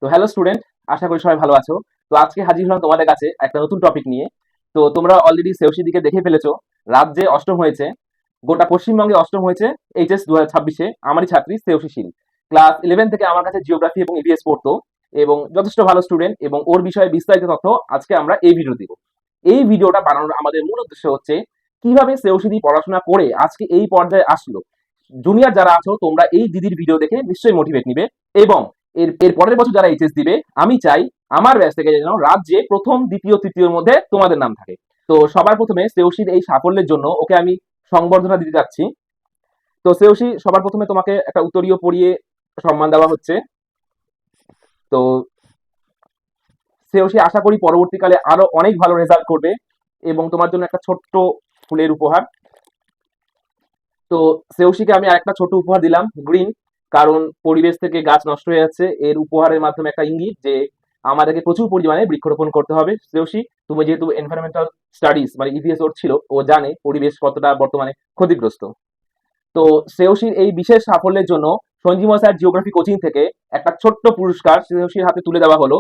তো hello student, আশা করি সবাই ভালো আছো। তো আজকে হাজির হলাম তোমাদের কাছে একটা নতুন টপিক নিয়ে। তো তোমরা অলরেডি সেওসি দিকে দেখে ফেলেছো, রাজ্যে অষ্টম হয়েছে, গোটা পশ্চিমবঙ্গে অষ্টম হয়েছে এইচএস 2026-এ আমারই ছাত্রী সেওসি শীল। ক্লাস 11 থেকে আমার কাছে জিওগ্রাফি এবং ইভিএস পড়তো এবং যথেষ্ট ভালো স্টুডেন্ট, এবং ওর বিষয়ে বিস্তারিত তথ্য আজকে আমরা এই ভিডিও দিব। এই ভিডিওটা বানানোর আমাদের মূল উদ্দেশ্য হচ্ছে কিভাবে সেওসি দিয়ে পড়াশোনা করে আজকে এই পর্যায়ে আসলো। জুনিয়র যারা আছো তোমরা এই দিদির ভিডিও দেখে নিশ্চয়ই মোটিভেট নিবে, এবং এর পরের বছর যারা এইচএস দিবে আমি চাই আমার ব্যাচ থেকে যেন রাজ্যে প্রথম দ্বিতীয় তৃতীয়র মধ্যে তোমাদের নাম থাকে। তো সবার প্রথমে সেওসির এই সাফল্যের জন্য ওকে আমি সংবর্ধনা দিতে যাচ্ছি। তো সেওসি, সবার প্রথমে তোমাকে একটা উত্তরীয় পড়িয়ে সম্মান দেওয়া হচ্ছে। তো সেওসি আশা করি পরবর্তীকালে আরো অনেক ভালো রেজাল্ট করবে, এবং তোমার জন্য একটা ছোট্ট ফুলের উপহার। তো সেওসিকে আমি আরেকটা ছোট উপহার দিলাম, গ্রিন, কারণ পরিবেশ থেকে গাছ নষ্ট হয়ে যাচ্ছে। এর উপহারের মাধ্যমে একটা ইঙ্গিত যে আমাদেরকে প্রচুর পরিমাণে বৃক্ষরোপণ করতে হবে। সেওসি, তুমি যেহেতু এনভায়রনমেন্টাল স্টাডিজ মানে ইভিএস ওর ছিল, ও জানে পরিবেশ কতটা বর্তমানে ক্ষতিগ্রস্ত। তো সেওসির এই বিশেষ সাফল্যের জন্য সঞ্জীব স্যার জিওগ্রাফি কোচিং থেকে একটা ছোট্ট পুরস্কার সেওসির হাতে তুলে দেওয়া হলো,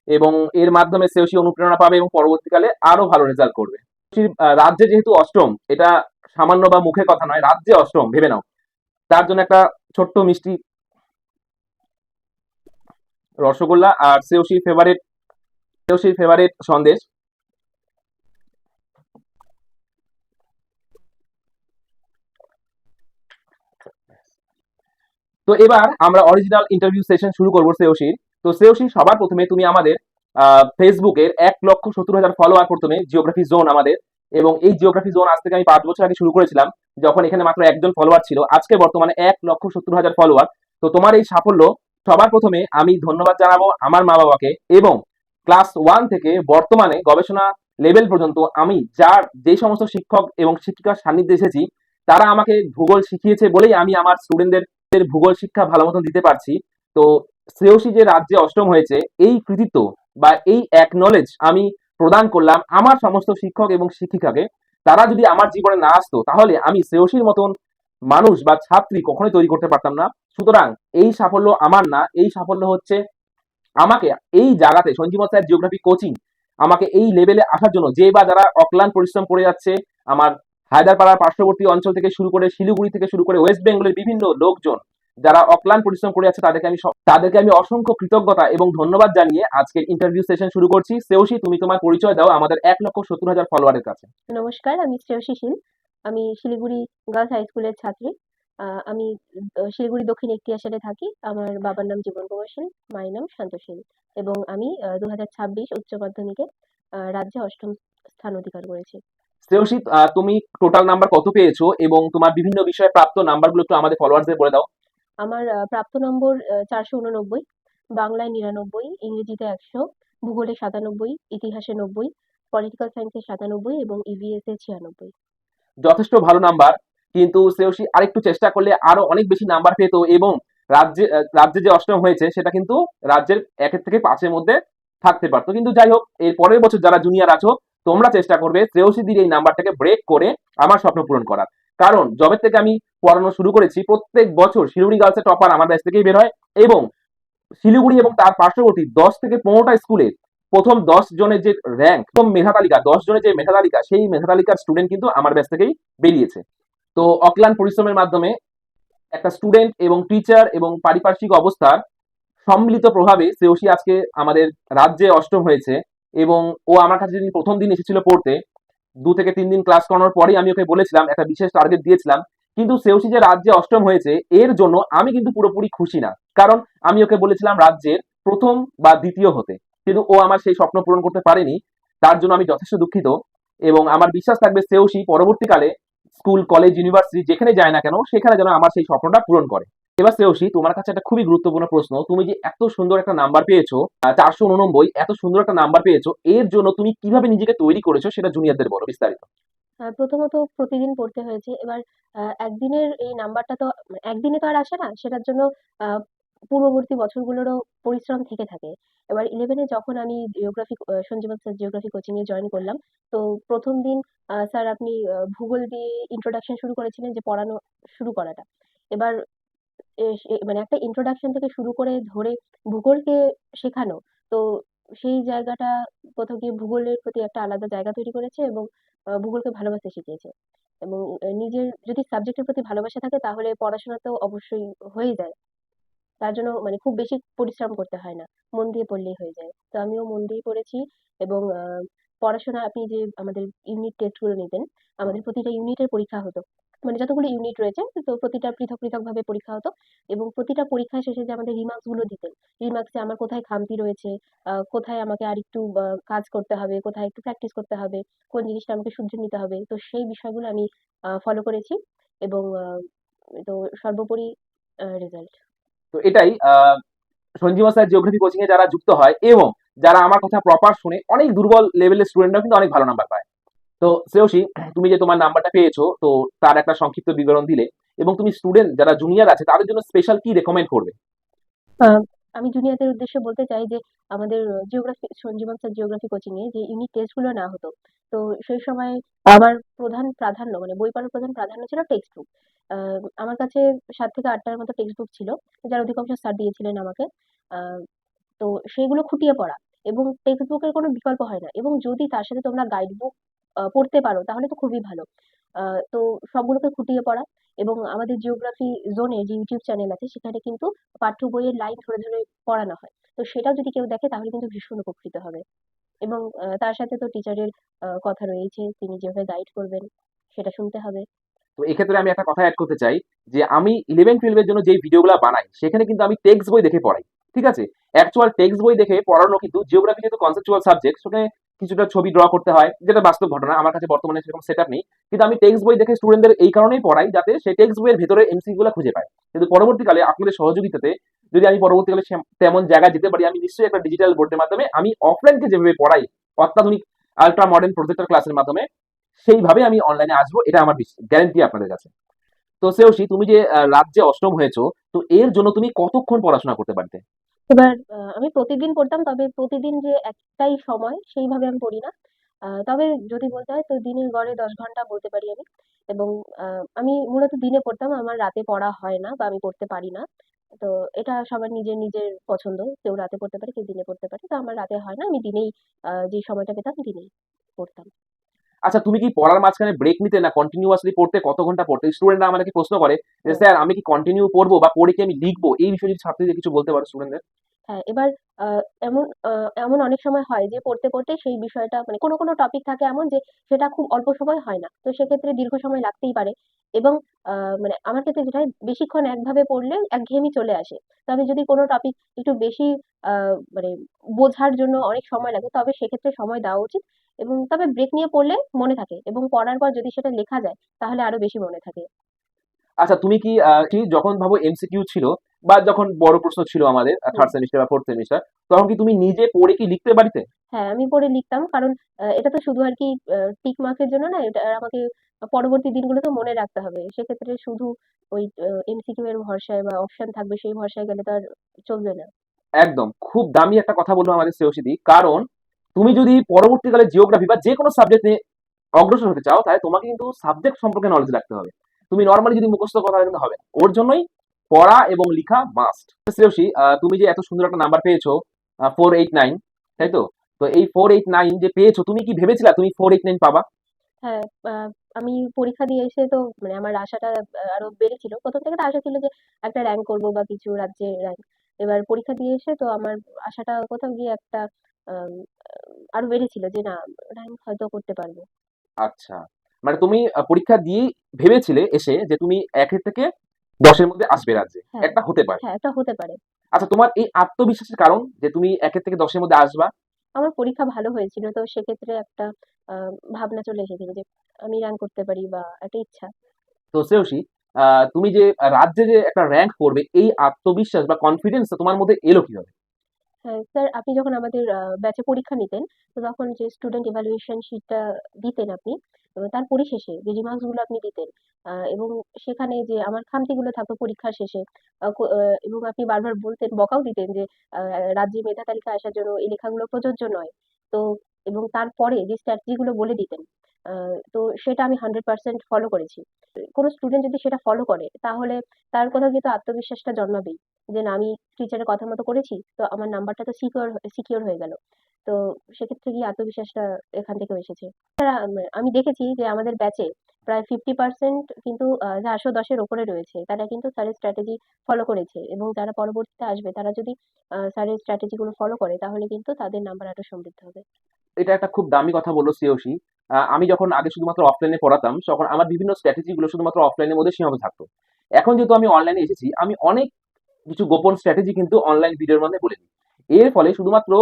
এবং এর মাধ্যমে সেওসি অনুপ্রেরণা পাবে এবং পরবর্তীকালে আরো ভালো রেজাল্ট করবে। রাজ্যে যেহেতু অষ্টম, এটা সামান্য বা মুখের কথা নয়, রাজ্যে অষ্টম ভেবে নাও। তার জন্য একটা ছোট্ট মিষ্টি রসগোল্লা আর সেওসির ফেভারিট সন্দেশ। তো এবার আমরা অরিজিনাল ইন্টারভিউ সেশন শুরু করবো সেওসির। তো সেওসি, সবার প্রথমে তুমি আমাদের ফেসবুকের 1,70,000 ফলোয়ার প্রথমে জিওগ্রাফি জোন আমাদের, এবং এই জিওগ্রাফি জোন আজ থেকে আমি 5 বছর আগে শুরু করেছিলাম, যখন এখানে মাত্র একজন ফলোয়ার ছিল। আজকে বর্তমানে 1,70,000 ফলোয়ার। তো তোমার এই সাফল্য, সবার প্রথমে আমি ধন্যবাদ জানাবো আমার মা বাবাকে, এবং ক্লাস 1 থেকে বর্তমানে গবেষণা লেভেল পর্যন্ত আমি যে সমস্ত শিক্ষক এবং শিক্ষিকার সান্নিধ্যে এসেছি, তারা আমাকে ভূগোল শিখিয়েছে বলেই আমি আমার স্টুডেন্টদের ভূগোল শিক্ষা ভালো মতন দিতে পারছি। তো শ্রেয়সী যে রাজ্যে অষ্টম হয়েছে, এই কৃতিত্ব বা এই অ্যাকনলেজ আমি প্রদান করলাম আমার সমস্ত শিক্ষক এবং শিক্ষিকাকে। তারা যদি আমার জীবনে না আসতো, তাহলে আমি শ্রেয়সীর মতন মানুষ বা ছাত্রী কখনোই তৈরি করতে পারতাম না। সুতরাং এই সাফল্য আমার না, এই সাফল্য হচ্ছে আমাকে এই জায়গাতে সঞ্জীব স্যার জিওগ্রাফি কোচিং আমাকে এই লেভেলে আসার জন্য, যে বা যারা অক্লান পরিশ্রম করে যাচ্ছে, আমার হায়দ্রাপাড়ার পার্শ্ববর্তী অঞ্চল থেকে শুরু করে শিলিগুড়ি থেকে শুরু করে ওয়েস্ট বেঙ্গলের বিভিন্ন লোকজন যারা অক্লান পরিশ্রম করে যাচ্ছে, তাদেরকে আমি অসংখ্য কৃতজ্ঞতা এবং ধন্যবাদ জানিয়ে আজকের ইন্টারভিউ সেশন শুরু করছি। সেওসি, তুমি তোমার পরিচয় দাও আমাদের 1,70,000 ফলোয়ারের কাছে। নমস্কার, আমি শ্রেয়সী শীল। আমি শিলিগুড়ি গার্লস হাই স্কুলের ছাত্রী। আমি শিলিগুড়ি দক্ষিণ একটিয়াশালে থাকি। আমার বাবার নাম জীবন কুমার শীল, মায়ের নাম শান্ত শীল, এবং আমি 2026 উচ্চ মাধ্যমিকে রাজ্যে অষ্টম স্থান অধিকার করেছি। সেওসি, তুমি টোটাল নাম্বার কত পেয়েছো এবং তোমার বিভিন্ন বিষয়ে প্রাপ্ত নাম্বারগুলো একটু আমাদের ফলোয়ারদের বলে দাও। আমার প্রাপ্ত নম্বর 489, বাংলায় 99, ইংরেজিতে 100, ভূগোলে 97, ইতিহাসে 90, পলিটিক্যাল সায়েন্সে 97 এবং ইভিএস এ 96। যথেষ্ট ভালো নাম্বার, কিন্তু সেওসি আরেকটু চেষ্টা করলে আরো অনেক বেশি নাম্বার পেতো, এবং রাজ্যে যে অষ্টম হয়েছে সেটা কিন্তু রাজ্যের 1 থেকে 5-এর মধ্যে থাকতে পারতো। কিন্তু যাই হোক, এর পরের বছর যারা জুনিয়র আছো, তোমরা চেষ্টা করবে শ্রেয়সীদির এই নাম্বারটাকে ব্রেক করে আমার স্বপ্ন পূরণ করার। কারণ জবের থেকে আমি পড়ানো শুরু করেছি, প্রত্যেক বছর শিলিগুড়ি গার্লসের টপার আমার ব্যাচ থেকেই বের হয়, এবং শিলিগুড়ি এবং তার পার্শ্ববর্তী 10 থেকে 15টা স্কুলে প্রথম 10 জনের যে র্যাঙ্ক, প্রথম মেধা তালিকা, 10 জনের যে মেধা তালিকা, সেই মেধা তালিকার স্টুডেন্ট কিন্তু আমার ব্যাচ থেকেই বেরিয়েছে। তো অক্লান পরিশ্রমের মাধ্যমে একটা স্টুডেন্ট এবং টিচার এবং পারিপার্শ্বিক অবস্থার সম্মিলিত প্রভাবে শ্রেয়সী আজকে আমাদের রাজ্যে অষ্টম হয়েছে। এবং ও আমার কাছে যেদিন প্রথম দিন এসেছিল পড়তে, 2 থেকে 3 দিন ক্লাস করানোর পরেই আমি ওকে বলেছিলাম, একটা বিশেষ টার্গেট দিয়েছিলাম। কিন্তু শ্রেয়সী যে রাজ্যে অষ্টম হয়েছে, এর জন্য আমি কিন্তু পুরোপুরি খুশি না, কারণ আমি ওকে বলেছিলাম রাজ্যের প্রথম বা দ্বিতীয় হতে, কিন্তু ও আমার সেই স্বপ্ন পূরণ করতে পারেনি। তার জন্য আমি যথেষ্ট দুঃখিত, এবং আমার বিশ্বাস থাকবে শ্রেয়সী পরবর্তীকালে স্কুল, কলেজ, ইউনিভার্সিটি যেখানে যায় না কেন, সেখানে যেন আমার সেই স্বপ্নটা পূরণ করে। এবার শ্রেয়সী, তোমার কাছে একটা খুবই গুরুত্বপূর্ণ প্রশ্ন, তুমি যে এত সুন্দর একটা নাম্বার পেয়েছো, 489, এত সুন্দর একটা নাম্বার পেয়েছো, এর জন্য তুমি কিভাবে নিজেকে তৈরি করেছো সেটা জুনিয়রদের বলো বিস্তারিত। প্রথমত প্রতিদিন পড়তে হয়েছে। এবার একদিনের এই নাম্বারটা তো একদিনে তো আর আসে না। সেটার জন্য আ পূর্ববর্তী বছরগুলোরও পরিশ্রম থেকে থাকে। এবার 11 এ যখন আমি সঞ্জীবন স্যার জিওগ্রাফি কোচিং এ জয়েন করলাম, তো ১ম দিন স্যার আপনি ভূগোল দিয়ে ইন্ট্রোডাকশন শুরু করেছিলেন, যে পড়ানো শুরু করাটা। এবার মানে একটা ইন্ট্রোডাকশন থেকে শুরু করে ধরে ভূগোলকে শেখানো। তো সেই জায়গাটা কোথাও গিয়ে ভূগোলের প্রতি একটা আলাদা জায়গা তৈরি করেছে এবং ভূগোলকে ভালোবাসতে শিখিয়েছে। এবং নিজের যদি সাবজেক্টের প্রতি ভালোবাসা থাকে তাহলে পড়াশোনা তো অবশ্যই হয়ে যায়। তার জন্য মানে খুব বেশি পরিশ্রম করতে হয় না। মন দিয়ে পড়লেই হয়ে যায়। তো আমিও মন দিয়ে পড়েছি এবং পড়াশোনা আপনি যে আমাদের ইউনিট টেস্ট গুলো নিতেন, আমাদের প্রতিটা ইউনিটের পরীক্ষা হতো। মানে যতগুলো ইউনিট রয়েছে তো প্রতিটা পৃথক ভাবে পরীক্ষা হতো এবং প্রতিটা পরীক্ষা শেষে যে আমাদের রিমার্কস গুলো দিতেন, রিমার্কসে আমার কোথায় খামতি রয়েছে, কোথায় আমাকে আরেকটু কাজ করতে হবে, কোথায় একটু প্র্যাকটিস করতে হবে, কোন জিনিসটা আমাকে শুধরে নিতে হবে। তো সেই বিষয়গুলো আমি ফলো করেছি এবং তো সর্বোপরি রেজাল্ট। তো এটাই সঞ্জীব স্যার জিওগ্রাফি কোচিং এ যারা যুক্ত হয় এবং যারা আমার কথা প্রপার শুনে অনেক দুর্বল লেভেলের স্টুডেন্টরাও কিন্তু অনেক ভালো নাম্বার পায়। তো শ্রেয়সী, তুমি যে তোমার নাম্বারটা পেয়েছো তো তার একটা সংক্ষিপ্ত বিবরণ দিলে এবং তুমি স্টুডেন্ট যারা জুনিয়র আছে তাদের জন্য স্পেশাল কি রেকমেন্ড করবে? আহ, আমি জুনিয়রদের উদ্দেশ্যে বলতে চাই যে আমাদের geography Sanjiban sir geography coaching এ যে ইউনিট টেস্ট গুলো না হতো, তো সেই সময় আমার প্রধান প্রাধান্য মানে বই পড়ার প্রধান প্রাধান্য ছিল টেক্সট বুক। আমার কাছে 7 থেকে 8টার মতো টেক্সট বুক ছিল, যার অধিকাংশ স্যার দিয়েছিলেন আমাকে। আহ, তো সেগুলো খুঁটিয়ে পড়া এবং টেক্সট বুকের কোনো বিকল্প হয় না এবং যদি তার সাথে তোমরা গাইড বুক পড়তে পারো তাহলে তো খুবই ভালো। তো সবগুলোকে খুঁটিয়ে পড়া এবং আমাদের জিওগ্রাফি জোনে যে ইউটিউব চ্যানেল আছে সেখানে কিন্তু পাঠ্য বইয়ের লাইন ধরে ধরে পড়ানো হয়। তো সেটা যদি কেউ দেখে তাহলে কিন্তু ভীষণ উপকৃত হবে এবং তার সাথে তো টিচারের কথা রয়েছে, তিনি যেভাবে গাইড করবেন সেটা শুনতে হবে। তো এক্ষেত্রে আমি একটা কথা অ্যাড করতে চাই যে আমি 11 12 এর জন্য যে ভিডিওগুলো বানাই সেখানে কিন্তু আমি টেক্সট বই দেখে পড়াই। ঠিক আছে? অ্যাকচুয়াল টেক্সট বই দেখে পড়ানো কিন্তু জিওগ্রাফি যেহেতু কনসেপচুয়াল সাবজেক্ট সেখানে কিছুটা ছবি ড্র করতে হয় যেটা বাস্তব ঘটনা। আমার কাছে বর্তমানে সেরকম সেটআপ নেই। কিন্তু আমি টেক্সট বই দেখে স্টুডেন্টদের এই কারণেই পড়াই যাতে সেই টেক্সট বইয়ের ভেতরে এমসিকিউ গুলো খুঁজে পায়। কিন্তু পরবর্তীকালে আপনাদের সহযোগিতাতে যদি আমি পরবর্তীকালে তেমন জায়গায় যেতে পারি আমি নিশ্চয়ই একটা ডিজিটাল বোর্ডের মাধ্যমে আমি অফলাইনকে যেভাবে পড়াই অত্যাধুনিক আল্ট্রা মডার্ন প্রজেক্টর ক্লাসের মাধ্যমে সেইভাবে আমি অনলাইনে আসবো এটা আমার গ্যারান্টি আপনাদের কাছে। তো শ্রেয়সী, তুমি যে রাজ্যে অষ্টম হয়েছো তো এর জন্য তুমি কতক্ষণ পড়াশোনা করতে পারতে? এবার আমি প্রতিদিন পড়তাম, তবে প্রতিদিন যে একটাই সময় সেইভাবে আমি পড়ি না। তবে যদি বলতে হয় তো দিনের গড়ে 10 ঘন্টা বলতে পারি আমি। এবং আমি মূলত দিনে পড়তাম, আমার রাতে পড়া হয় না বা আমি পড়তে পারি না। তো এটা সবার নিজের নিজের পছন্দ, কেউ রাতে পড়তে পারে কেউ দিনে পড়তে পারে, তো আমার রাতে হয় না, আমি দিনেই যে সময়টা পেতাম দিনেই পড়তাম। আচ্ছা, তুমি কি পড়ার মাঝখানে ব্রেক নিতে না কন্টিনিউয়াসলি পড়তে? কত ঘন্টা পড়তে? স্টুডেন্টরা আমাকে প্রশ্ন করে যে হুম। স্যার আমি কি কন্টিনিউ পড়বো বা পড়ে কি আমি লিখবো? এই বিষয়ে যদি ছাত্রীদের কিছু বলতে পারো স্টুডেন্টদের। হ্যাঁ, এবার এমন অনেক সময় হয় যে পড়তে পড়তে সেই বিষয়টা মানে কোনো টপিক থাকে এমন যে সেটা খুব অল্প সময় হয় না, তো সেক্ষেত্রে দীর্ঘ সময় লাগতেই পারে। এবং মানে আমার ক্ষেত্রে যেটা হয়, বেশিক্ষণ একভাবে পড়লে একঘেয়েমি চলে আসে। তবে যদি কোনো টপিক একটু বেশি মানে বোঝার জন্য অনেক সময় লাগে তবে সেক্ষেত্রে সময় দেওয়া উচিত এবং তবে ব্রেক নিয়ে পড়লে মনে থাকে এবং পড়ার পর যদি সেটা লেখা যায় তাহলে আরো বেশি মনে থাকে। আচ্ছা, তুমি কি যখন ভাবো এমসিকিউ ছিল বা যখন বড় প্রশ্ন ছিল আমাদের হুম। থার্ড সেমিস্টার বা ফোর্থ সেমিস্টার তখন কি তুমি নিজে পড়ে কি লিখতে বাড়িতে? হ্যাঁ, আমি পড়ে লিখতাম। কারণ এটা তো শুধু আরকি টিক মার্কের জন্য না, এটা আমাকে পরবর্তী দিনগুলোতেও মনে রাখতে হবে। সেক্ষেত্রে শুধু ওই এমসিকিউ এর ভরসায় বা অপশন থাকবে সেই ভরসায় গেলে তো আর চলবে না। একদম খুব দামি একটা কথা বলবো আমাদের শ্রেয়সীদি, কারণ তুমি যদি পরবর্তীকালে জিওগ্রাফি বা যে কোনো সাবজেক্ট নিয়ে অগ্রসর হতে চাও তাহলে তোমাকে কিন্তু সাবজেক্ট সম্পর্কে নলেজ রাখতে হবে। তুমি নর্মালি যদি মুখস্থ কথা কিন্তু হবে না, ওর জন্যই পড়া এবং লিখা মাস্ট। শ্রেয়সী, তুমি যে এত সুন্দর একটা নাম্বার পেয়েছো 489, তাই হুম। তো? তো এই 489 যে পেয়েছো তুমি কি ভেবেছিলা তুমি 489 পাবা? হ্যাঁ, আমি পরীক্ষা দিয়ে এসে তো মানে আমার আশাটা আরো বেড়েছিল। ১ম থেকে তো আশা ছিল যে একটা র‍্যাংক করব বা কিছু রাজ্যে র‍্যাংক। এবার পরীক্ষা দিয়ে এসে তো আমার আশাটা কোথাও গিয়ে একটা আম আরো বেড়েছিল যে না, র‍্যাংক হয়তো করতে পারব। আচ্ছা, মানে তুমি পরীক্ষা দিয়েই ভেবেছিলে এসে যে তুমি 1 থেকে 10-এর মধ্যে আসবে রাজ্যে, হ্যাঁ, একটা হতে পারে। হ্যাঁ, এটা হতে পারে। আচ্ছা, তোমার এই আত্মবিশ্বাসের কারণ যে তুমি 1-থেকে 10-এর মধ্যে আসবা? আমার পরীক্ষা ভালো হয়েছিল। তো সেক্ষেত্রে একটা আ ভাবনা চলে এসেছিল যে আমি রান করতে পারি বা একটা ইচ্ছা। তো শ্রেয়সী, তুমি যে রাজ্যে যে একটা র‍্যাংক করবে এই আত্মবিশ্বাস বা কনফিডেন্সটা তোমার মধ্যে এলো কিভাবে? হ্যাঁ, স্যার আপনি যখন আমাদের ব্যাচে পরীক্ষা নিতেন, তো তখন যে স্টুডেন্ট ইভ্যালুয়েশন শিটটা দিতেন আপনি, তার পরিশেষে যে রিমার্কস গুলো আপনি দিতেন এবং সেখানে যে আমার খামতিগুলো থাকতো পরীক্ষার শেষে এবং আপনি বারবার বলতেন, বকাও দিতেন যে আ রাজ্যে মেধা তালিকায় আসার জন্য এই লেখাগুলো প্রযোজ্য নয়। তো এবং তারপরে যে স্ট্র্যাটেজি গুলো বলে দিতেন। তো সেটা আমি 100% ফলো করেছি। কোনো স্টুডেন্ট যদি সেটা ফলো করে তাহলে তার কোথাও কিন্তু আত্মবিশ্বাসটা জন্মাবেই। যে না, আমি টিচারের কথা মতো করেছি, তো আমার নাম্বারটা তো সিকিউর হয়ে গেল। তো সেক্ষেত্রে গিয়ে আত্মবিশ্বাসটা এখান থেকেও এসেছে। তাছাড়া আমি দেখেছি যে আমাদের ব্যাচে প্রায় 50% কিন্তু 410 এর উপরে রয়েছে। তারা কিন্তু স্যারের স্ট্র্যাটেজি ফলো করেছে, এবং যারা পরবর্তীতে আসবে তারা যদি স্যারের স্ট্র্যাটেজি গুলো ফলো করে তাহলে কিন্তু তাদের নাম্বার আরো সমৃদ্ধ হবে। এটা একটা খুব দামি কথা বললো শ্রেয়সী। আমি যখন আগে শুধুমাত্র অফলাইনে পড়াতাম তখন আমার বিভিন্ন স্ট্র্যাটেজি গুলো শুধুমাত্র অফলাইনের মধ্যে সীমাবদ্ধ থাকতো। এখন যেহেতু আমি অনলাইনে এসেছি, আমি অনেক কিছু গোপন স্ট্র্যাটেজি কিন্তু অনলাইন ভিডিওর মধ্যে বলে দিই। এর ফলে শুধুমাত্র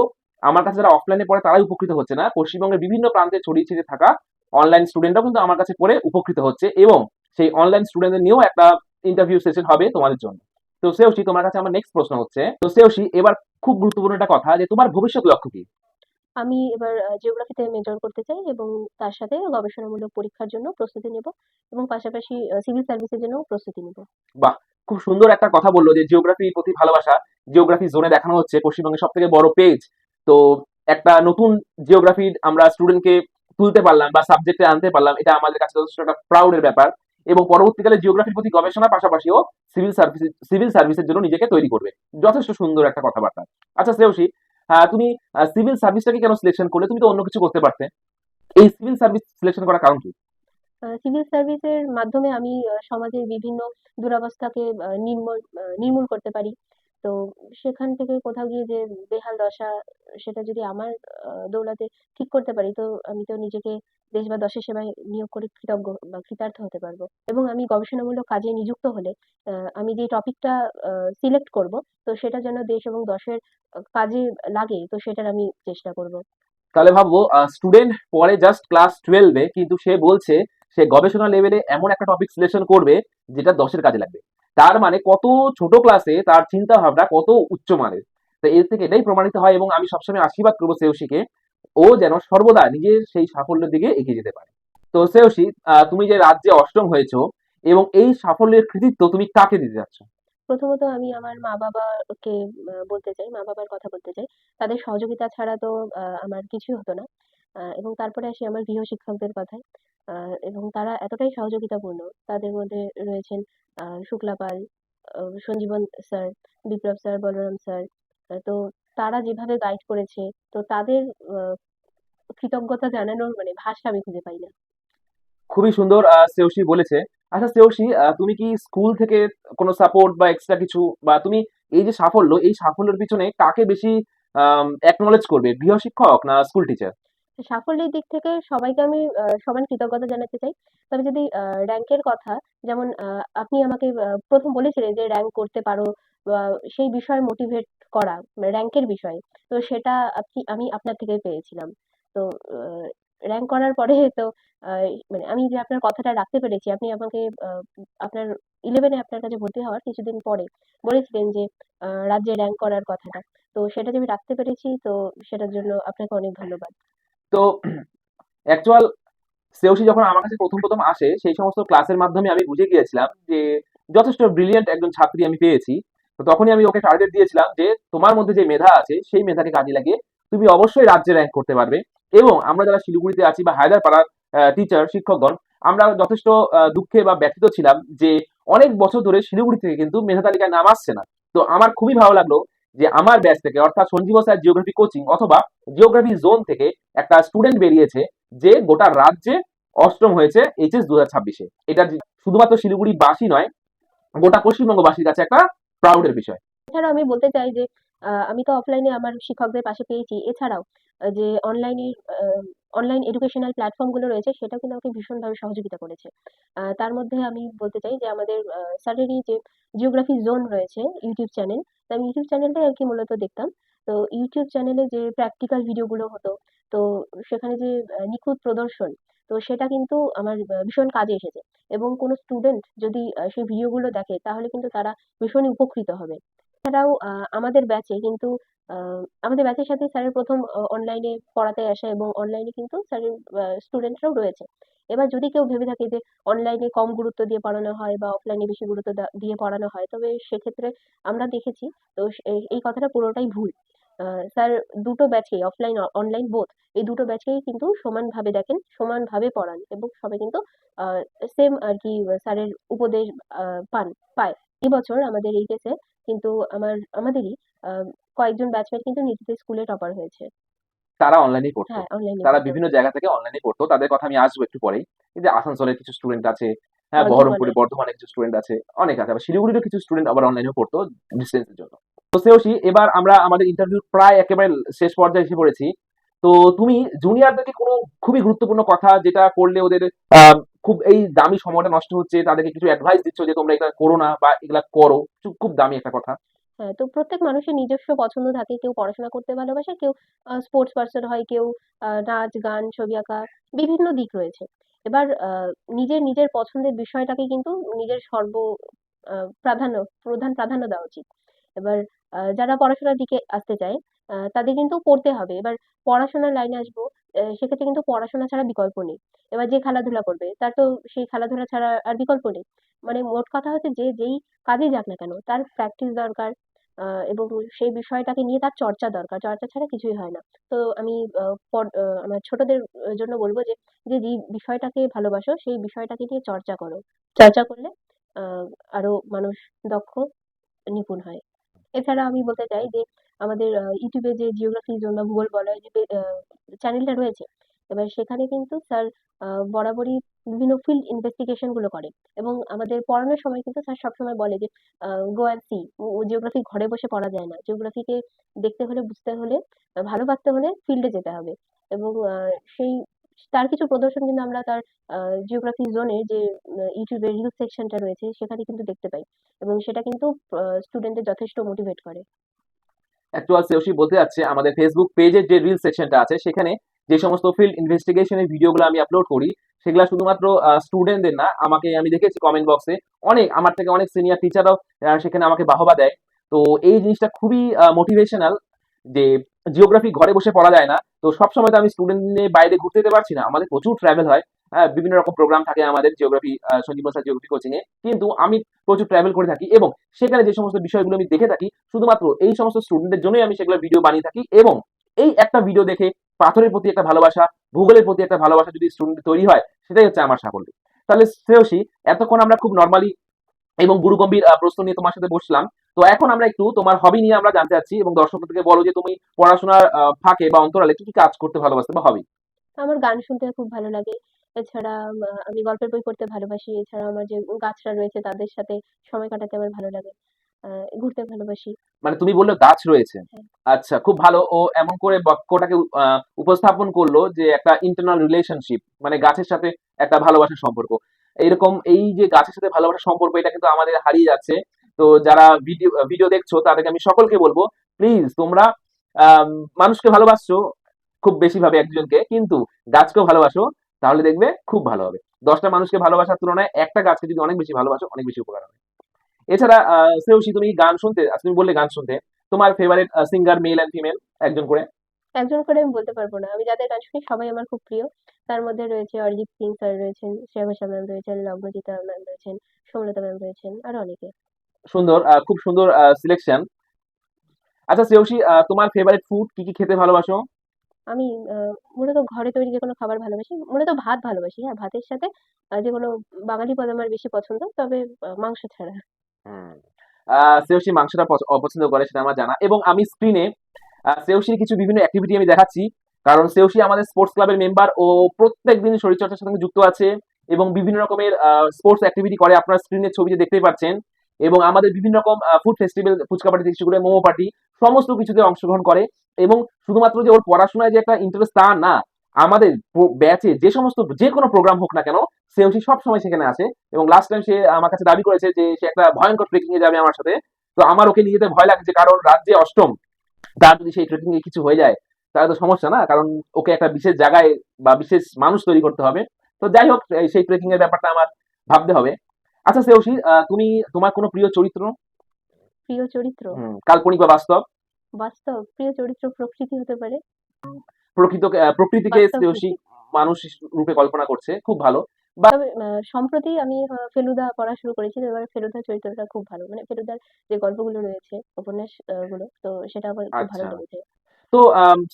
আমার কাছে যারা অফলাইনে পড়ে তারাই উপকৃত হচ্ছে না, পশ্চিমবঙ্গের বিভিন্ন প্রান্তে ছড়িয়ে ছিটিয়ে থাকা অনলাইন স্টুডেন্টরাও কিন্তু আমার কাছে পড়ে উপকৃত হচ্ছে, এবং সেই অনলাইন স্টুডেন্টদের নিয়েও একটা ইন্টারভিউ সেশন হবে তোমাদের জন্য। তো শ্রেয়সী, তোমার কাছে আমার নেক্সট প্রশ্ন হচ্ছে, তো শ্রেয়সী এবার খুব গুরুত্বপূর্ণ একটা কথা, যে তোমার ভবিষ্যৎ লক্ষ্য কি? আমি এবার জিওগ্রাফিতে মেজর করতে চাই, এবং তার সাথে গবেষণামূলক পরীক্ষার জন্য প্রস্তুতি নেব, এবং পাশাপাশি সিভিল সার্ভিসের জন্য প্রস্তুতি নেব। বাহ! খুব সুন্দর একটা কথা বললো যে জিওগ্রাফির প্রতি ভালোবাসা। জিওগ্রাফি জোনে দেখানো হচ্ছে পশ্চিমবঙ্গের সবথেকে বড় পেজ। তো একটা নতুন জিওগ্রাফির আমরা স্টুডেন্টকে তুলতে পারলাম বা সাবজেক্টে আনতে পারলাম। এটা আমাদের কাছে যথেষ্ট একটা প্রাউডের ব্যাপার। এবং পরবর্তীকালে জিওগ্রাফির প্রতি গবেষণার পাশাপাশিও সিভিল সার্ভিসের জন্য নিজেকে তৈরি করবে। যথেষ্ট সুন্দর একটা কথাবার্তা। আচ্ছা শ্রেয়সী, তুমি সিভিল সার্ভিসটাকে কেন সিলেকশন করলে? তুমি তো অন্য কিছু করতে পারতে। এই সিভিল সার্ভিস সিলেকশন করার কারণ কি? সিভিল সার্ভিসের মাধ্যমে আমি সমাজের বিভিন্ন দুরবস্থাকে নির্মূল করতে পারি। তো সেখান থেকে কোথাও গিয়ে যে বেহাল দশা, সেটা যদি আমার দৌলতে ঠিক করতে পারি, তো আমি তো নিজেকে দেশ বা দশের সেবায় নিয়োগ করে কৃতজ্ঞ বা কৃতার্থ হতে পারবো। এবং আমি গবেষণামূলক কাজে নিযুক্ত হলে আমি যে টপিকটা সিলেক্ট করব, তো সেটা যেন দেশ এবং দশের কাজে লাগে, তো সেটার আমি চেষ্টা করব। তাহলে ভাববো স্টুডেন্ট পরে জাস্ট ক্লাস 12-এ, কিন্তু সে বলছে সে গবেষণা লেভেলে এমন একটা টপিক সিলেকশন করবে যেটা 10-এর কাজে লাগবে। তার মানে কত ছোট ক্লাসে তার চিন্তা ভাবনা কত উচ্চমানের। তো এর থেকে এটাই প্রমাণিত হয়, এবং আমি সবসময় আশীর্বাদ করবো শ্রেয়সীকে, ও যেন সর্বদা নিজের সেই সাফল্যের দিকে এগিয়ে যেতে পারে। তো শ্রেয়সী, তুমি যে রাজ্যে অষ্টম হয়েছো, এবং এই সাফল্যের কৃতিত্ব তুমি কাকে দিতে যাচ্ছ? প্রথমত আমি আমার মা-বাবাকে বলতে চাই, মা-বাবার কথা বলতে চাই। তাদের সহযোগিতা ছাড়া তো আমার কিছুই হতো না। এবং তারপরে আসি আমার গৃহ শিক্ষকদের কথায়। আ এবং তারা এতটাই সহযোগিতাপূর্ণ। তাদের মধ্যে রয়েছেন শুক্লা পাল, সঞ্জীবন স্যার, বিপ্লব স্যার, বলরাম স্যার। তো তারা যেভাবে গাইড করেছে, তো তাদের আ কৃতজ্ঞতা জানানোর মানে ভাষা আমি খুঁজে পাই না। খুবই সুন্দর শ্রেয়সী বলেছে। আচ্ছা শ্রেয়সী, তুমি কি স্কুল থেকে কোনো সাপোর্ট বা এক্সট্রা কিছু, বা তুমি এই যে সাফল্য, এই সাফল্যের পিছনে কাকে বেশি অ্যাকনলেজ করবে? গৃহশিক্ষক না স্কুল টিচার? সাফল্যের দিক থেকে সবাইকে আমি সমান কৃতজ্ঞতা জানাতে চাই। তবে যদি র‍্যাংকের কথা, যেমন আপনি আমাকে ১ম বলেছিলেন যে র‍্যাংক করতে পারো, বা সেই বিষয়ে মোটিভেট করা, র‍্যাংকের বিষয়ে। তো সেটা আমি আপনার থেকেই পেয়েছিলাম। তো আ র‍্যাংক করার পরে তো আ মানে আমি যে আপনার কথাটা রাখতে পেরেছি, আপনি আমাকে আপনার 11 এ আপনার কাছে ভর্তি হওয়ার কিছুদিন পরে বলেছিলেন যে রাজ্যে র‍্যাংক করার কথাটা। তো সেটা যে আমি রাখতে পেরেছি, তো সেটার জন্য আপনাকে অনেক ধন্যবাদ। তো অ্যাকচুয়াল শ্রেয়সী যখন আমার কাছে প্রথম আসে, সেই সমস্ত ক্লাসের মাধ্যমে আমি বুঝে গিয়েছিলাম যে যথেষ্ট ব্রিলিয়ান্ট একজন ছাত্রী আমি পেয়েছি। তো তখনই আমি ওকে টার্গেট দিয়েছিলাম যে তোমার মধ্যে যে মেধা আছে সেই মেধাকে কাজে লাগিয়ে তুমি অবশ্যই রাজ্যে র্যাঙ্ক করতে পারবে। এবং আমরা যারা শিলিগুড়িতে আছি বা হায়দ্রাপাড়ার টিচার শিক্ষকগণ, আমরা যথেষ্ট দুঃখে বা ব্যথিত ছিলাম যে অনেক বছর ধরে শিলিগুড়ি থেকে কিন্তু মেধা তালিকায় নাম আসছে না। তো আমার খুবই ভালো লাগলো যে আমার ব্যাচ থেকে, অর্থাৎ সঞ্জীব স্যার জিওগ্রাফি কোচিং অথবা জিওগ্রাফি জোন থেকে একটা স্টুডেন্ট বেরিয়েছে যে গোটা রাজ্যে অষ্টম হয়েছে এইচএস 2026-এ। এটা শুধুমাত্র শিলিগুড়িবাসী নয়, গোটা পশ্চিমবঙ্গবাসীর কাছে একটা প্রাউডের বিষয়। এছাড়াও আমি বলতে চাই যে আমি তো অফলাইনে আমার শিক্ষকদের পাশে পেয়েছি। এছাড়াও যে অনলাইন এডুকেশনাল প্ল্যাটফর্ম গুলো রয়েছে, সেটাও কিন্তু আমাকে ভীষণভাবে সহযোগিতা করেছে। তার মধ্যে আমি বলতে চাই যে আমাদের স্যারেরই যে জিওগ্রাফি জোন রয়েছে ইউটিউব চ্যানেল। তো আমি ইউটিউব চ্যানেলটাই আরকি মূলত দেখতাম। তো ইউটিউব চ্যানেলে যে প্র্যাকটিক্যাল ভিডিওগুলো হতো, তো সেখানে যে নিখুঁত প্রদর্শন, তো সেটা কিন্তু আমার ভীষণ কাজে এসেছে। এবং কোনো স্টুডেন্ট যদি সেই ভিডিওগুলো দেখে, তাহলে কিন্তু তারা ভীষণই উপকৃত হবে। এছাড়াও আমাদের ব্যাচে কিন্তু আ আমাদের ব্যাচের সাথে স্যারের ১ম অনলাইনে পড়াতে আসা, এবং অনলাইনে কিন্তু স্যারের স্টুডেন্টরাও রয়েছে। এবার যদি কেউ ভেবে থাকে যে অনলাইনে কম গুরুত্ব দিয়ে পড়ানো হয় বা অফলাইনে বেশি গুরুত্ব দিয়ে পড়ানো হয়, তবে সেক্ষেত্রে আমরা দেখেছি, তো এই কথাটা পুরোটাই ভুল। স্যার দুটো ব্যাচেই অফলাইন অনলাইন বোথ এই দুটো ব্যাচেই কিন্তু সমানভাবে দেখেন, সমানভাবে পড়ান এবং সবাই কিন্তু সেম আর কি স্যারের উপদেশ পান পায়। এবছর আমাদের এইচএসে কিন্তু আমাদেরই আহ, কয়েকজন ব্যাচমেট কিন্তু নিজেদের স্কুলে টপার হয়েছে। তারা অনলাইনেই পড়তো। হ্যাঁ, অনলাইনে তারা পড়তো। বিভিন্ন জায়গা থেকে অনলাইনে পড়তো। তাদের কথা আমি আসবো একটু পরেই। এই যে আসানসোলের কিছু স্টুডেন্ট আছে, হ্যাঁ, বর্ধমানে। বহরমপুরে, বর্ধমানে কিছু স্টুডেন্ট আছে, অনেক আছে। আবার শিলিগুড়িরও কিছু স্টুডেন্ট আবার অনলাইনেও পড়তো ডিসটেন্সের জন্য। তো শ্রেয়সী, এবার আমরা আমাদের ইন্টারভিউ প্রায় একেবারে শেষ পর্যায়ে এসে পড়েছি। তো তুমি জুনিয়রদেরকে কোনো খুবই গুরুত্বপূর্ণ কথা যেটা করলে ওদের আহ, খুব এই দামি সময়টা নষ্ট হচ্ছে, তাদেরকে কিছু অ্যাডভাইস দিচ্ছ যে তোমরা এটা করো না বা এগুলা করো, খুব দামি একটা কথা। হ্যাঁ, তো প্রত্যেক মানুষের নিজস্ব পছন্দ থাকে। কেউ পড়াশোনা করতে ভালোবাসে, কেউ স্পোর্টস পার্সন হয়, কেউ নাচ, গান, ছবি আঁকা, বিভিন্ন দিক রয়েছে। এবার নিজের পছন্দের বিষয়টাকে কিন্তু নিজের প্রাধান্য প্রধান প্রাধান্য দেওয়া উচিত। এবার যারা পড়াশোনার দিকে আসতে চায় তাদের কিন্তু পড়তে হবে। এবার পড়াশোনার লাইনে আসবো, সেক্ষেত্রে কিন্তু পড়াশোনা ছাড়া বিকল্প নেই। এবার যে খেলাধুলা করবে তার তো সেই খেলাধুলা ছাড়া আর বিকল্প নেই। মানে মোট কথা হচ্ছে যে যেই কাজেই যাক না কেন তার প্র্যাকটিস দরকার, এবং সেই বিষয়টাকে নিয়ে তার চর্চা দরকার। চর্চা ছাড়া কিছুই হয় না। তো আমি আমার ছোটদের জন্য বলবো যে, যে বিষয়টাকে ভালোবাসো সেই বিষয়টাকে নিয়ে চর্চা করো। চর্চা করলে আ আরো মানুষ দক্ষ, নিপুণ হয়। এছাড়া আমি বলতে চাই যে আমাদের ইউটিউবে যে জিওগ্রাফি জোন বা ভূগোল বলয় যে চ্যানেলটা রয়েছে, এবার সেখানে কিন্তু স্যার বরাবরই বিভিন্ন ফিল্ড ইনভেস্টিগেশন গুলো করে এবং আমাদের পড়ানোর সময় কিন্তু স্যার সবসময় বলে যে গো অ্যান্ড সি। জিওগ্রাফি ঘরে বসে পড়া যায় না। জিওগ্রাফিকে দেখতে হলে, বুঝতে হলে, ভালোবাসতে হলে ফিল্ডে যেতে হবে এবং সেই তার কিছু প্রদর্শন কিন্তু আমরা তার জিওগ্রাফি জোনের যে ইউটিউবের রিলস সেকশনটা রয়েছে সেখানে কিন্তু দেখতে পাই এবং সেটা কিন্তু স্টুডেন্টদের যথেষ্ট মোটিভেট করে। অ্যাকচুয়াল সেওসি বলতে যাচ্ছে আমাদের ফেসবুক পেজের যে রিল সেকশনটা আছে সেখানে যে সমস্ত ফিল্ড ইনভেস্টিগেশনের ভিডিওগুলো আমি আপলোড করি সেগুলো শুধুমাত্র স্টুডেন্টদের না, আমাকে আমি দেখেছি কমেন্ট বক্সে অনেক আমার থেকে অনেক সিনিয়র টিচাররাও সেখানে আমাকে বাহবা দেয়। তো এই জিনিসটা খুবই মোটিভেশনাল যে জিওগ্রাফি ঘরে বসে পড়া যায় না। তো সবসময় তো আমি স্টুডেন্ট নিয়ে বাইরে ঘুরতে যেতে পারছি না, আমাদের প্রচুর ট্রাভেল হয়। হ্যাঁ, বিভিন্ন রকম প্রোগ্রাম থাকে আমাদের geography, Sanjiban sir geography coaching এ, কিন্তু আমি প্রচুর ট্রাভেল করে থাকি এবং সেখানে যে সমস্ত বিষয়গুলো আমি দেখে থাকি শুধুমাত্র এই সমস্ত স্টুডেন্টদের জন্যই আমি সেগুলো ভিডিও বানিয়ে থাকি এবং এই একটা ভিডিও দেখে পাথরের প্রতি একটা ভালোবাসা, ভূগোলের প্রতি একটা ভালোবাসা যদি স্টুডেন্ট তৈরি হয় সেটাই হচ্ছে আমার সাফল্য। তাহলে শ্রেয়সী, এতক্ষণ আমরা খুব নর্মালি এবং গুরুগম্ভীর প্রশ্ন নিয়ে তোমার সাথে বসলাম। তো এখন আমরা একটু তোমার হবি নিয়ে আমরা জানতে চাচ্ছি এবং দর্শকদেরকে বলো যে তুমি পড়াশোনার ফাঁকে বা অন্তরালে কি কি কাজ করতে ভালোবাসতে বা হবি। আমার গান শুনতে খুব ভালো লাগে। এছাড়া আমি গল্পের বই পড়তে ভালোবাসি। এছাড়া আমার যে গাছরা রয়েছে তাদের সাথে সময় কাটাতে আমার ভালো লাগে। ঘুরতে ভালোবাসি। মানে তুমি বললে গাছ রয়েছে। হ্যাঁ, আচ্ছা, খুব ভালো। ও এমন করে বাক্যটাকে উপস্থাপন করলো যে একটা ইন্টারনাল রিলেশনশিপ, মানে গাছের সাথে একটা ভালোবাসার সম্পর্ক। এইরকম এই যে গাছের সাথে ভালোবাসার সম্পর্ক এটা কিন্তু আমাদের হারিয়ে যাচ্ছে। তো যারা ভিডিও ভিডিও দেখছো তাদেরকে আমি সকলকে বলবো, প্লিজ তোমরা আম, মানুষকে ভালোবাসছো খুব বেশি ভাবে একজনকে, কিন্তু গাছকেও ভালোবাসো, তাহলে দেখবে খুব ভালো হবে। 10টা মানুষকে ভালোবাসার তুলনায় একটা গাছকে যদি অনেক বেশি ভালোবাসো অনেক বেশি উপকার হবে। এছাড়া শ্রেয়সী, তুমি গান শুনতে, আচ্ছা, তুমি বললে গান শুনতে, তোমার favourite singer male and female একজন করে। একজন করে আমি বলতে পারবো না। আমি যাদের গান শুনি সবাই আমার খুব প্রিয়। তার মধ্যে রয়েছে অরিজিৎ সিং স্যার রয়েছেন, শ্রেয়া ঘোষাল ম্যাম রয়েছেন, লগ্নজিতা ম্যাম রয়েছেন, সৌমিলতা ম্যাম রয়েছেন, আরো অনেকে। সুন্দর, খুব সুন্দর সিলেকশন। আচ্ছা শ্রেয়সী, তোমার ফেভারিট ফুড কি কি খেতে ভালোবাসো? আমি মূলত ঘরে তৈরি যেকোনো খাবার ভালোবাসি। মূলত ভাত ভালোবাসি। হ্যাঁ, ভাতের সাথে যেকোনো বাঙালি পদ আমার বেশি পছন্দ। তবে মাংস ছাড়া। হুম। শ্রেয়সী মাংসটা অপছন্দ করে সেটা আমার জানা এবং আমি স্ক্রিনে শ্রেয়সীর কিছু বিভিন্ন অ্যাক্টিভিটি আমি দেখাচ্ছি, কারণ শ্রেয়সী আমাদের স্পোর্টস ক্লাবের মেম্বার ও প্রত্যেক দিন শরীরচর্চার সাথে যুক্ত আছে এবং বিভিন্ন রকমের স্পোর্টস অ্যাক্টিভিটি করে, আপনার স্ক্রিনের ছবিতে দেখতেই পাচ্ছেন। এবং আমাদের বিভিন্ন রকম ফুড ফেস্টিভ্যাল, ফুচকা পার্টি থেকে শুরু করে মোমো পার্টি, সমস্ত কিছুতে অংশগ্রহণ করে। এবং শুধুমাত্র যে ওর পড়াশোনায় যে একটা ইন্টারেস্ট তা না, আমাদের ব্যাচে যে সমস্ত যে কোনো প্রোগ্রাম হোক না কেন শ্রেয়সী সব সময় সেখানে আসে। এবং লাস্ট টাইম সে আমার কাছে দাবি করেছে যে সে একটা ভয়ঙ্কর ট্রেকিং এ যাবে আমার সাথে। তো আমার ওকে নিয়ে যেতে ভয় লাগছে, কারণ রাজ্যে অষ্টম, তার যদি সেই ট্রেকিং এ কিছু হয়ে যায় তাহলে তো সমস্যা না, কারণ ওকে একটা বিশেষ জায়গায় বা বিশেষ মানুষ তৈরি করতে হবে। তো যাই হোক, সেই ট্রেকিং এর ব্যাপারটা আমার ভাবতে হবে। আচ্ছা শ্রেয়সী, তুমি তোমার কোনো প্রিয় চরিত্র, প্রিয় চরিত্র? কাল্পনিক বা বাস্তব? বাস্তব প্রিয় চরিত্র প্রকৃতি হতে পারে। প্রকৃতিকে বাস্তব শ্রেয়সী থেকে। মানুষ রূপে কল্পনা করছে, খুব ভালো। তবে সম্প্রতি আমি ফেলুদা পড়া শুরু করেছি। তো এবার ফেলুদার চরিত্রটা খুব ভালো। মানে ফেলুদার যে গল্পগুলো রয়েছে, উপন্যাস গুলো, তো সেটা আমার খুব ভালো আচ্ছা। লেগেছে। তো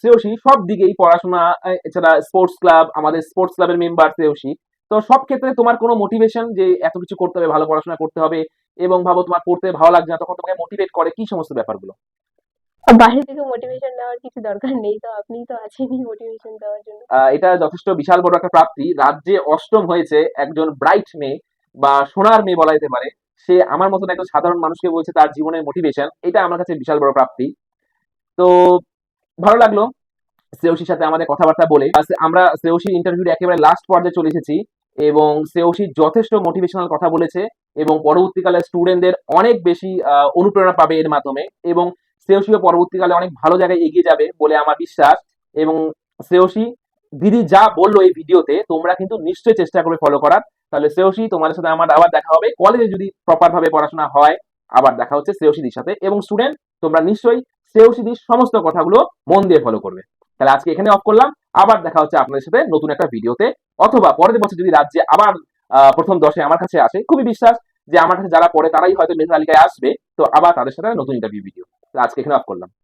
শ্রেয়সী সব দিকেই পড়াশোনা, এছাড়া স্পোর্টস ক্লাব, আমাদের স্পোর্টস ক্লাবের মেম্বার শ্রেয়সী। তো সব ক্ষেত্রে তোমার কোনো মোটিভেশন যে এত কিছু করতে হবে, ভালো পড়াশোনা করতে হবে এবং ভাবো তোমার পড়তে ভালো লাগছে না, তখন তোমাকে মোটিভেট করে কি সমস্ত ব্যাপারগুলো? বাইরে থেকে মোটিভেশন নেওয়ার কিছু দরকার নেই। তো আপনিই তো আছেনই মোটিভেশন দেওয়ার জন্য। এটা যথেষ্ট বিশাল বড় একটা প্রাপ্তি। রাজ্যে অষ্টম হয়েছে একজন ব্রাইট মেয়ে বা সোনার মেয়ে বলা যেতে পারে। সে আমার মতন একজন সাধারণ মানুষকে বলছে তার জীবনের মোটিভেশন। এটা আমার কাছে বিশাল বড় প্রাপ্তি। তো ভালো লাগলো শ্রেয়সীর সাথে আমাদের কথাবার্তা বলে। আমরা শ্রেয়সীর ইন্টারভিউর একেবারে লাস্ট পর্যায়ে চলে এসেছি এবং শ্রেয়সী যথেষ্ট মোটিভেশনাল কথা বলেছে এবং পরবর্তীকালে স্টুডেন্টদের অনেক বেশি অনুপ্রেরণা পাবে এর মাধ্যমে এবং শ্রেয়সীও পরবর্তীকালে অনেক ভালো জায়গায় এগিয়ে যাবে বলে আমার বিশ্বাস। এবং শ্রেয়সী দিদি যা বললো এই ভিডিওতে তোমরা কিন্তু নিশ্চয়ই চেষ্টা করবে ফলো করার। তাহলে শ্রেয়সী, তোমাদের সাথে আমার আবার দেখা হবে কলেজে যদি প্রপার ভাবে পড়াশোনা হয়। আবার দেখা হচ্ছে শ্রেয়সীদির সাথে। এবং স্টুডেন্ট, তোমরা নিশ্চয়ই শ্রেয়সীদির সমস্ত কথাগুলো মন দিয়ে ফলো করবে। তাহলে আজকে এখানে অফ করলাম। আবার দেখা হচ্ছে আপনাদের সাথে নতুন একটা ভিডিওতে, অথবা পরের বছর যদি রাজ্যে আবার প্রথম 10-এ আমার কাছে আসে, খুবই বিশ্বাস যে আমার কাছে যারা পড়ে তারাই হয়তো মেধা তালিকায় আসবে। তো আবার তাদের সাথে নতুন ইন্টারভিউ ভিডিও। আজকে এখানে অফ করলাম।